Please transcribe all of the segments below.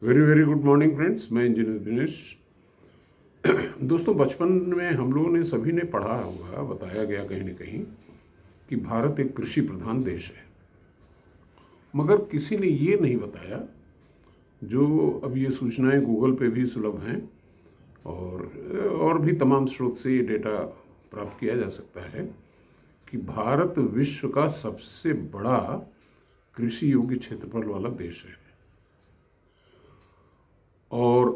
Very very good morning friends. मैं engineer Dinesh. दोस्तों, बचपन में हम लोगों ने सभी ने पढ़ा होगा, बताया गया कहीं ना कहीं कि भारत एक कृषि प्रधान देश है। मगर किसी ने ये नहीं बताया, जो अब ये सूचनाएं गूगल पे भी सुलभ हैं और भी तमाम स्रोत से ये डेटा प्राप्त किया जा सकता है कि भारत विश्व का सबसे बड़ा कृषि योग्य क्षेत्रफल वाला देश है। और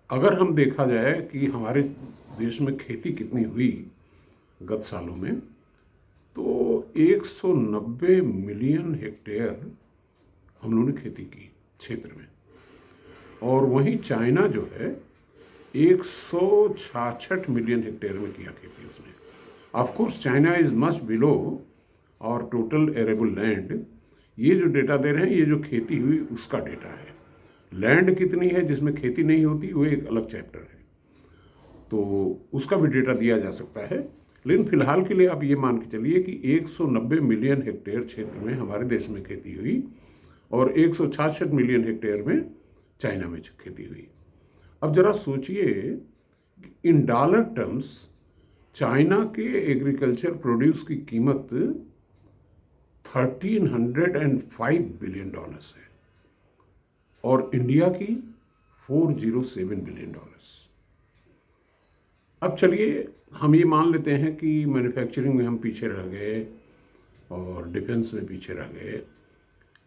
अगर हम देखा जाए कि हमारे देश में खेती कितनी हुई गत सालों में, तो 190 मिलियन हेक्टेयर हम लोगों ने खेती की क्षेत्र में। और वहीं चाइना जो है 166 मिलियन हेक्टेयर में किया खेती उसने। Of course China is much below और टोटल एरेबल लैंड। ये जो डेटा दे रहे हैं, ये जो खेती हुई उसका डेटा है। लैंड कितनी है जिसमें खेती नहीं होती, वो एक अलग चैप्टर है, तो उसका भी डेटा दिया जा सकता है। लेकिन फिलहाल के लिए आप ये मान के चलिए कि 190 मिलियन हेक्टेयर क्षेत्र में हमारे देश में खेती हुई और 166 मिलियन हेक्टेयर में चाइना में खेती हुई। अब जरा सोचिए, इन डॉलर टर्म्स चाइना के एग्रीकल्चर प्रोड्यूस की कीमत $1305 बिलियन है और इंडिया की 407 बिलियन। अब चलिए हम ये मान लेते हैं कि मैन्युफैक्चरिंग में हम पीछे रह गए और डिफेंस में पीछे रह गए,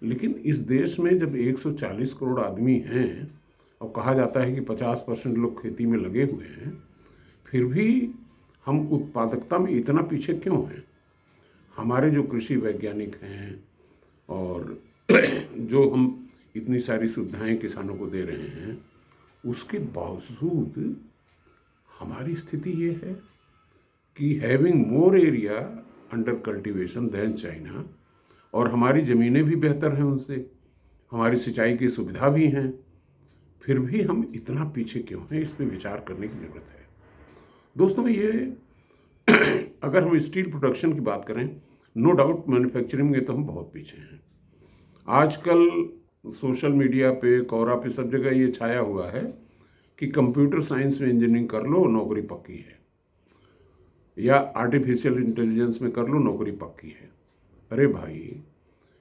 लेकिन इस देश में जब 140 करोड़ आदमी हैं और कहा जाता है कि 50% लोग खेती में लगे हुए हैं, फिर भी हम उत्पादकता में इतना पीछे क्यों हैं? हमारे जो कृषि वैज्ञानिक हैं और जो हम इतनी सारी सुविधाएं किसानों को दे रहे हैं, उसके बावजूद हमारी स्थिति ये है कि having more area under cultivation than China, और हमारी ज़मीनें भी बेहतर हैं उनसे, हमारी सिंचाई की सुविधा भी हैं, फिर भी हम इतना पीछे क्यों हैं? इस पर विचार करने की ज़रूरत है। दोस्तों, ये अगर हम स्टील प्रोडक्शन की बात करें, नो डाउट मैन्युफैक्चरिंग में तो हम बहुत पीछे हैं। आजकल सोशल मीडिया पे, कोरा पे, सब जगह ये छाया हुआ है कि कंप्यूटर साइंस में इंजीनियरिंग कर लो नौकरी पक्की है, या आर्टिफिशियल इंटेलिजेंस में कर लो नौकरी पक्की है। अरे भाई,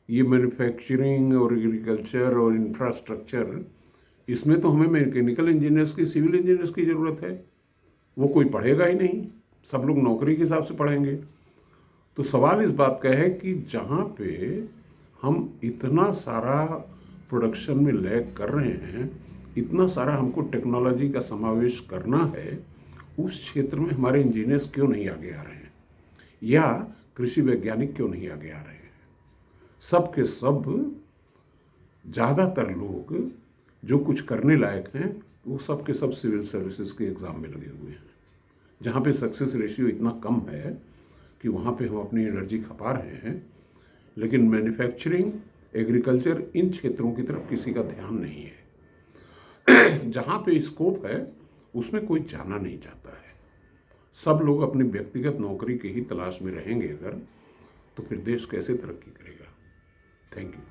ये मैन्युफैक्चरिंग और एग्रीकल्चर और इंफ्रास्ट्रक्चर, इसमें तो हमें मैकेनिकल इंजीनियर्स की, सिविल इंजीनियर्स की ज़रूरत है। वो कोई पढ़ेगा ही नहीं, सब लोग नौकरी के हिसाब से पढ़ेंगे। तो सवाल इस बात का है कि जहाँ पे हम इतना सारा प्रोडक्शन में लैग कर रहे हैं, इतना सारा हमको टेक्नोलॉजी का समावेश करना है, उस क्षेत्र में हमारे इंजीनियर्स क्यों नहीं आगे आ रहे हैं, या कृषि वैज्ञानिक क्यों नहीं आगे आ रहे हैं? सब के सब ज़्यादातर लोग जो कुछ करने लायक हैं, वो सब के सब सिविल सर्विसेज के एग्ज़ाम में लगे हुए हैं, जहाँ पे सक्सेस रेशियो इतना कम है कि वहाँ पे हम अपनी एनर्जी खपा रहे हैं। लेकिन मैन्युफैक्चरिंग, एग्रीकल्चर, इन क्षेत्रों की तरफ किसी का ध्यान नहीं है। जहाँ पे स्कोप है उसमें कोई जाना नहीं चाहता है। सब लोग अपनी व्यक्तिगत नौकरी की ही तलाश में रहेंगे अगर, तो फिर देश कैसे तरक्की करेगा? Thank you.